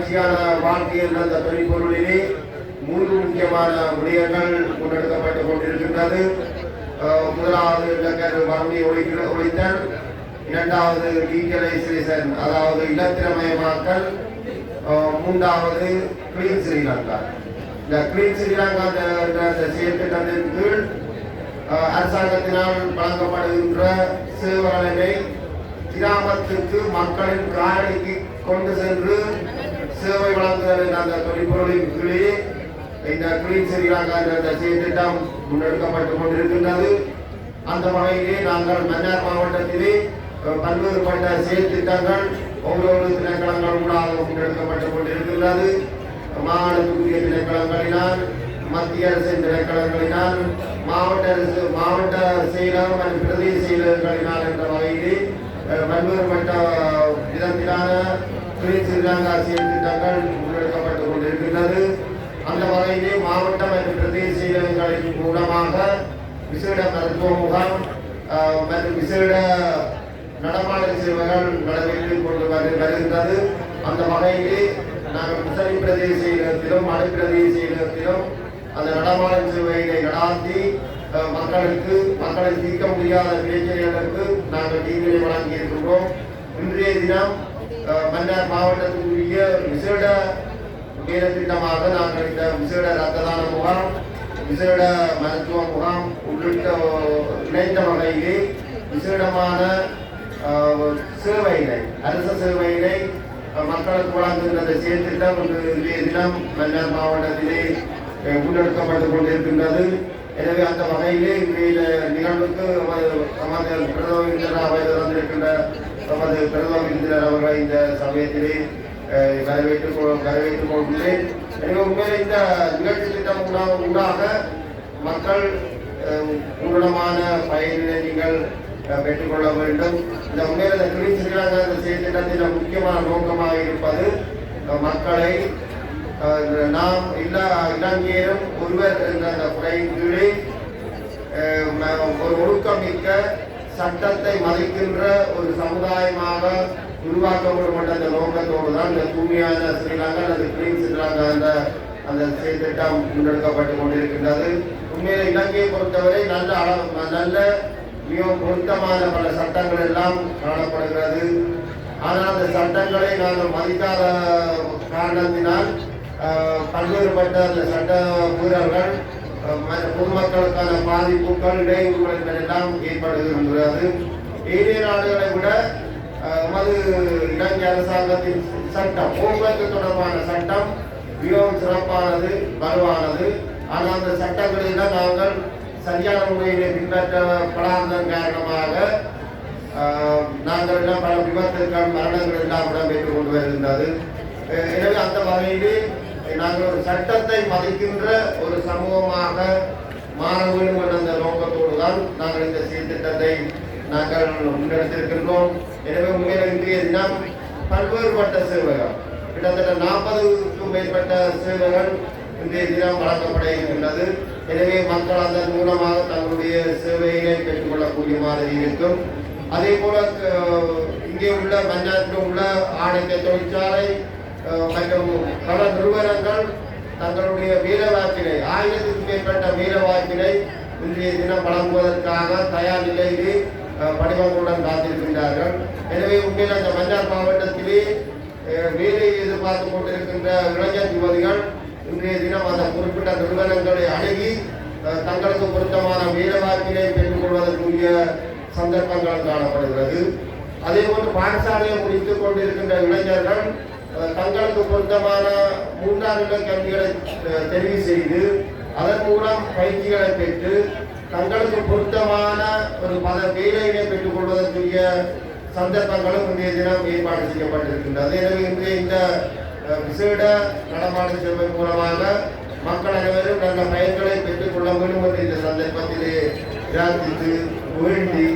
மகிழ்ச்சியான வாழ்க்கை என்ற அந்த தொழிற்பொருளிலே 3 முக்கியமான விடயங்கள் முன்னெடுக்கப்பட்டுக் கொண்டிருக்கின்றது. முதலாவது வறுமை ஒழித்தல், இரண்டாவது டீஜிட்டலைசேஷன் அதாவது இலத்திரமயமாக்கல், மூன்றாவது கிளீன் ஸ்ரீலங்கா. இந்த கிளீன் ஸ்ரீலங்கா செயற்திட்டத்தின் கீழ் அரசாங்கத்தினால் வழங்கப்படுகின்ற சேவைகளை கிராமத்திற்கு மக்களின் காலடிக்கு கொண்டு சென்று சேவை வழங்குதல் என்ற அந்த தொழிற்பொருளின் கீழே இந்த கிளீன் ஸ்ரீலங்கா என்ற செயற்திட்டம் முன்னெடுக்கப்பட்டுக் கொண்டிருக்கின்றது. அந்த வகையிலே நாங்கள் மன்னார் மாவட்டத்திலே பல்வேறுபட்ட செயற்திட்டங்கள் ஒவ்வொரு திணைக்களங்கள் ஊடாக முன்னெடுக்கப்பட்டுக் கொண்டிருக்கின்றது. மாநிலத்துக்குரிய திணைக்களங்களினால், மத்திய அரசின் திணைக்களங்களினால், மாவட்ட செயலகம் மற்றும் பிரதேச செயலகங்களினால் என்ற வகையிலே பல்வேறுபட்ட விதத்திலான கிளீன் ஸ்ரீலங்கா செயற்திட்டங்கள் முன்னெடுக்கப்பட்டுக் கொண்டிருக்கின்றது. அந்த வகையிலே மாவட்ட மற்றும் பிரதேச செயலகங்களின் மூலமாக விசேட மருத்துவ முகாம் மற்றும் விசேட நடமாடல் சேவைகள் நடைபெற்றுக் கொண்டு வருகின்றது. அந்த வகையிலே நாங்கள் முசலி பிரதேச செயலகத்திலும் மலை பிரதேச செயலகத்திலும் அந்த நடமாடல் சேவைகளை நடாத்தி மக்களை தீர்க்க முடியாத பிரச்சனைகளுக்கு நாங்கள் தீர்வினை வழங்கி இருக்கின்றோம். இன்றைய தினம் மன்னார் மாவட்டத்திற்குரிய விசேட வேலை திட்டமாக நாங்கள் இந்த விசேட ரத்த தான முகாம், விசேட மருத்துவ முகாம் உள்ளிட்ட இணைந்த வகையிலே விசேடமான சேவையினை அரச சேவையினை மக்களுக்கு வழங்குகின்ற செயற்திட்டம் இன்றைய தினம் மன்னார் மாவட்டத்திலே முன்னெடுக்கப்பட்டுக் கொண்டிருக்கின்றது. எனவே அந்த வகையிலே இன்றைய நிகழ்வுக்கு நமது பிரதம விருந்தினராக வந்திருக்கின்ற நமது பிரதம விருந்தினர் அவர்களை இந்த சமயத்திலே வரவேற்றுக் கொள்கிறேன். எனவே உண்மையிலே இந்த நிகழ்ச்சி திட்டம் ஊடாக மக்கள் பூரணமான பயனினை நீங்கள் பெற்றுக்கொள்ள வேண்டும். இந்த உண்மையில கிளீன் ஸ்ரீலங்கா செயற்திட்டத்தின் முக்கியமான நோக்கமாக இருப்பது மக்களை நாம் இலங்கையரும் ஒருவர் என்ற அந்த குறையின் கீழே ஒரு ஒழுக்கமிக்க சட்டத்தை மதிக்கின்ற ஒரு சமுதாயமாக உருவாக்கப்படும் என்ற அந்த நோக்கத்தோடு தான் இந்த தூய்மையான ஸ்ரீலங்கா அல்லது கிளீன் ஸ்ரீலங்கா என்ற அந்த செயற்திட்டம் முன்னெடுக்கப்பட்டுக் கொண்டிருக்கின்றது. உண்மையில இலங்கையை பொறுத்தவரை நல்ல மிகவும் பொருத்தமான பல சட்டங்கள் எல்லாம் காணப்படுகிறது. ஆனால் அந்த சட்டங்களை நாங்கள் மதிக்காத காரணத்தினால் பல்வேறுபட்ட அந்த சட்ட மீறல்கள் பொதுமக்களுக்கான பாதிப்புகள் இடையூறுகள் எல்லாம் ஏற்படுகின்றது. ஏனைய நாடுகளை விட நமது இலங்கை அரசாங்கத்தின் சட்டம், போக்குவரத்து தொடர்பான சட்டம் மிகவும் சிறப்பானது, வலுவானது. ஆனால் அந்த சட்டங்களில் நாங்கள் சரியான முறையிலே பின்பற்றப்படாததன் காரணமாக நாங்கள் பல விபத்துக்கள், மரணங்கள் எல்லாம் இடம்பெற்றுக் கொண்டு வருகின்றது. எனவே அந்த வகையிலே நாங்கள் ஒரு சட்டத்தை மதிக்கின்ற ஒரு சமூகமாக மாற வேண்டும் என்ற அந்த நோக்கத்தோடு தான் நாங்கள் இந்த சீர்திட்டத்தை நாங்கள் முன்னெடுத்திருக்கின்றோம். எனவே உண்மையில இன்றைய தினம் பல்வேறுபட்ட சேவைகள், கிட்டத்தட்ட 40க்கும் மேற்பட்ட சேவைகள் இன்றைய தினம் வழங்கப்பட இருக்கின்றது. எனவே மக்கள் அதன் மூலமாக தங்களுடைய சேவையை பெற்றுக்கொள்ளக்கூடிய மாதிரி இருக்கும். அதே போல இங்கே உள்ள மன்னாரில் உள்ள ஆடைத்த தொழிற்சாலை மற்றும் பல நிறுவனங்கள் தங்களுடைய வேலைவாய்ப்பினை 1000க்கும் மேற்பட்ட வேலைவாய்ப்பினை இன்றைய தினம் வழங்குவதற்காக தயார் நிலையிலே படிவங்களுடன் காத்திருக்கின்றார்கள். எனவே உண்மையில் அந்த மன்னார் மாவட்டத்திலே வேலையை எதிர்பார்த்து கொண்டிருக்கின்ற இளைஞர் யுவதிகள் இன்றைய தினம் அந்த குறிப்பிட்ட நிறுவனங்களை அணுகி தங்களுக்கு பொருத்தமான வேலைவாய்ப்பினை பெற்றுக் கொள்வதற்குரிய சந்தர்ப்பங்கள் காணப்படுகிறது. அதே போன்று பாடசாலையை முடித்துக் கொண்டிருக்கின்ற இளைஞர்கள் தங்களுக்கு பொருத்தமான 3ஆம் நிலை கல்விகளை தெரிவு செய்து அதன் மூலம் பயிற்சிகளை பெற்று தங்களுக்கு பொருத்தமான ஒரு வேலையினை பெற்றுக் கொள்வதற்குரிய சந்தர்ப்பங்களும் இன்றைய தினம் ஏற்பாடு செய்யப்பட்டிருக்கின்றது. எனவே இன்றைய இந்த விசேட நடமாடும் சேவை மூலமாக மக்கள் அனைவரும் நல்ல பயன்களை பெற்றுக் கொள்ள வேண்டும் என்று இந்த சந்தர்ப்பத்திலே பிரார்த்தித்து வேண்டி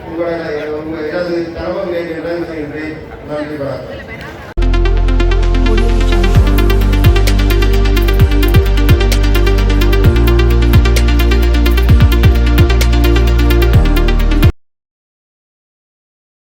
உங்களது தரவுகளை நிறைவு செய்கின்றேன். நன்றி, வணக்கம்.